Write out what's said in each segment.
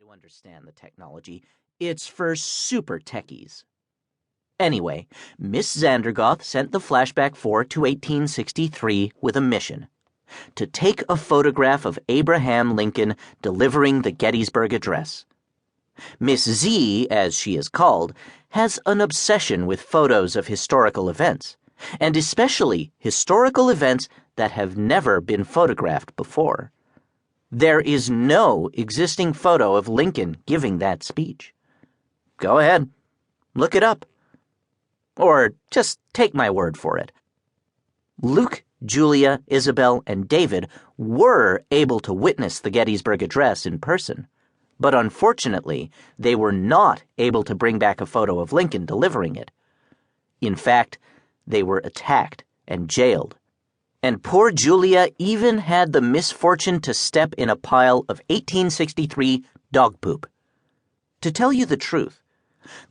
to understand the technology. It's for super techies. Anyway, Miss Zandergoth sent the Flashback 4 to 1863 with a mission: to take a photograph of Abraham Lincoln delivering the Gettysburg Address. Miss Z, as she is called, has an obsession with photos of historical events, and especially historical events that have never been photographed before. There is no existing photo of Lincoln giving that speech. Go ahead, look it up. Or just take my word for it. Luke, Julia, Isabel, and David were able to witness the Gettysburg Address in person, but unfortunately, they were not able to bring back a photo of Lincoln delivering it. In fact, they were attacked and jailed. And poor Julia even had the misfortune to step in a pile of 1863 dog poop. To tell you the truth,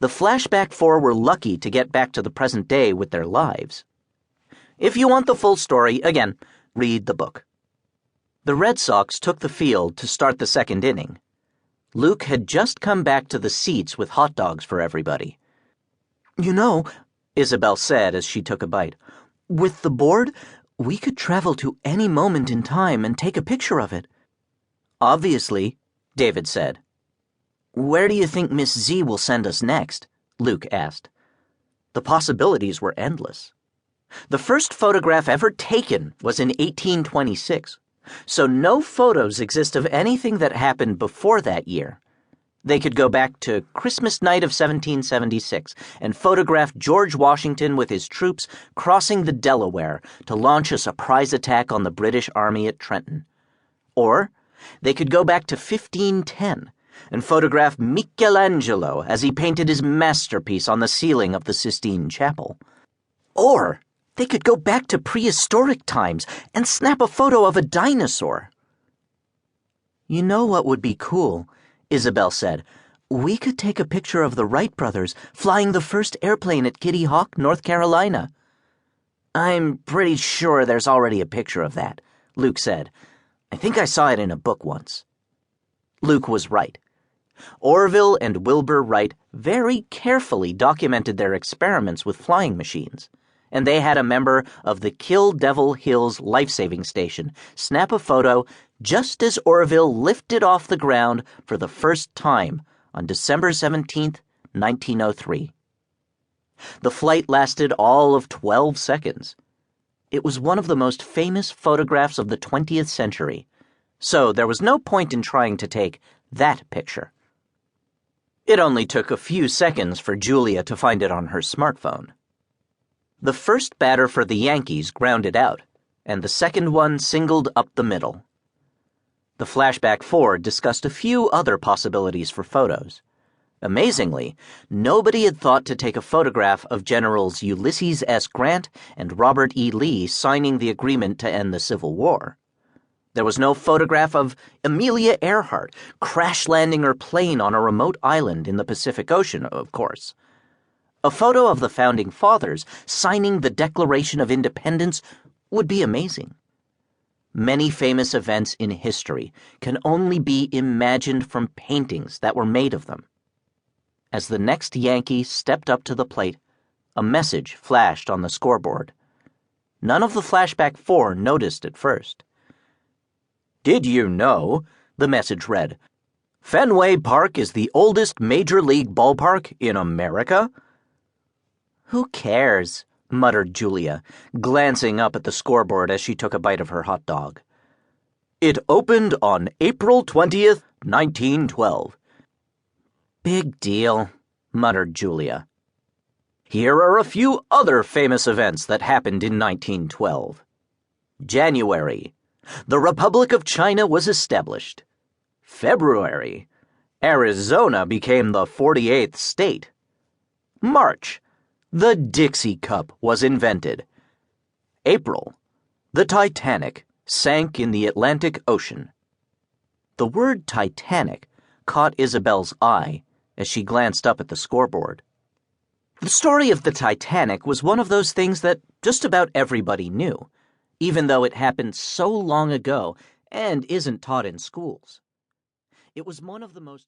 the Flashback 4 were lucky to get back to the present day with their lives. If you want the full story, again, read the book. The Red Sox took the field to start the second inning. Luke had just come back to the seats with hot dogs for everybody. "You know," Isabel said as she took a bite, "with the board, we could travel to any moment in time and take a picture of it." "Obviously," David said. "Where do you think Miss Z will send us next?" Luke asked. The possibilities were endless. The first photograph ever taken was in 1826, so no photos exist of anything that happened before that year. They could go back to Christmas night of 1776 and photograph George Washington with his troops crossing the Delaware to launch a surprise attack on the British Army at Trenton. Or they could go back to 1510 and photograph Michelangelo as he painted his masterpiece on the ceiling of the Sistine Chapel. Or they could go back to prehistoric times and snap a photo of a dinosaur. "You know what would be cool?" Isabel said. "We could take a picture of the Wright brothers flying the first airplane at Kitty Hawk, North Carolina." "I'm pretty sure there's already a picture of that," Luke said. "I think I saw it in a book once." Luke was right. Orville and Wilbur Wright very carefully documented their experiments with flying machines, and they had a member of the Kill Devil Hills life-saving station snap a photo just as Orville lifted off the ground for the first time on December 17th, 1903. The flight lasted all of 12 seconds. It was one of the most famous photographs of the 20th century, so there was no point in trying to take that picture. It only took a few seconds for Julia to find it on her smartphone. The first batter for the Yankees grounded out, and the second one singled up the middle. The Flashback 4 discussed a few other possibilities for photos. Amazingly, nobody had thought to take a photograph of Generals Ulysses S. Grant and Robert E. Lee signing the agreement to end the Civil War. There was no photograph of Amelia Earhart crash-landing her plane on a remote island in the Pacific Ocean, of course. A photo of the Founding Fathers signing the Declaration of Independence would be amazing. Many famous events in history can only be imagined from paintings that were made of them. As the next Yankee stepped up to the plate, a message flashed on the scoreboard. None of the Flashback 4 noticed at first. "Did you know," the message read, "Fenway Park is the oldest major league ballpark in America?" "Who cares?" muttered Julia, glancing up at the scoreboard as she took a bite of her hot dog. "It opened on April 20th, 1912. "Big deal," muttered Julia. "Here are a few other famous events that happened in 1912. January, the Republic of China was established. February, Arizona became the 48th state. March, the Dixie Cup was invented. April, the Titanic sank in the Atlantic Ocean." The word Titanic caught Isabel's eye as she glanced up at the scoreboard. The story of the Titanic was one of those things that just about everybody knew, even though it happened so long ago and isn't taught in schools. It was one of the most